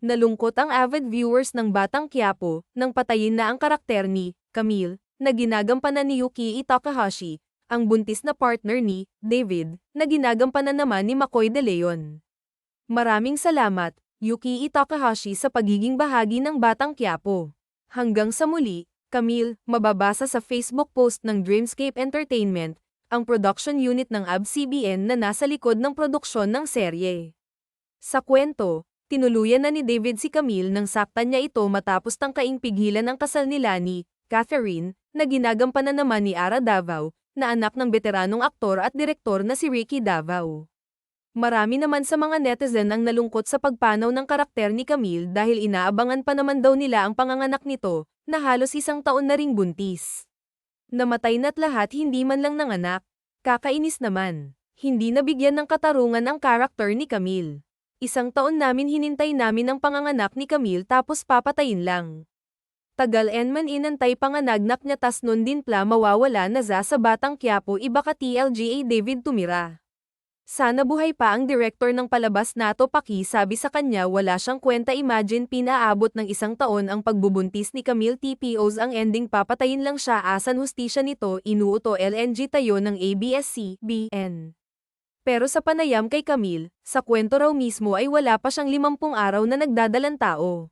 Nalungkot ang avid viewers ng Batang Quiapo nang patayin na ang karakter ni Camille na ginagampanan ni Yukii Takahashi, ang buntis na partner ni David na ginagampanan naman ni McCoy De Leon. Maraming salamat, Yukii Takahashi, sa pagiging bahagi ng Batang Quiapo. Hanggang sa muli, Camille, mababasa sa Facebook post ng Dreamscape Entertainment, ang production unit ng ABS-CBN na nasa likod ng produksyon ng serye. Sa kwento, tinuluyan na ni David si Camille nang saktan niya ito matapos tangkaing pigilan ang kasal nila ni Catherine, na ginagampanan naman ni Ara Davao, na anak ng veteranong aktor at direktor na si Ricky Davao. Marami naman sa mga netizen ang nalungkot sa pagpanaw ng karakter ni Camille dahil inaabangan pa naman daw nila ang panganganak nito, na halos 1 taon na ring buntis. Namatay na't lahat, hindi man lang nanganak. Kakainis naman. Hindi nabigyan ng katarungan ang karakter ni Camille. 1 taon namin hinintay namin ang panganganak ni Camille tapos papatayin lang. Tagal man inantay panganagnak niya tas nun din pla mawawala na sa Batang Quiapo, iba ka TLGA David tumira. Sana buhay pa ang director ng palabas nato, Paki, sabi sa kanya wala siyang kwenta. Imagine pinaabot ng 1 taon ang pagbubuntis ni Camille, TPOs ang ending papatayin lang siya. Asan hustisya nito? Inuuto LNG tayo ng ABS-CBN. Pero sa panayam kay Camille, sa kwento raw mismo ay wala pa siyang 50 araw na nagdadalang tao.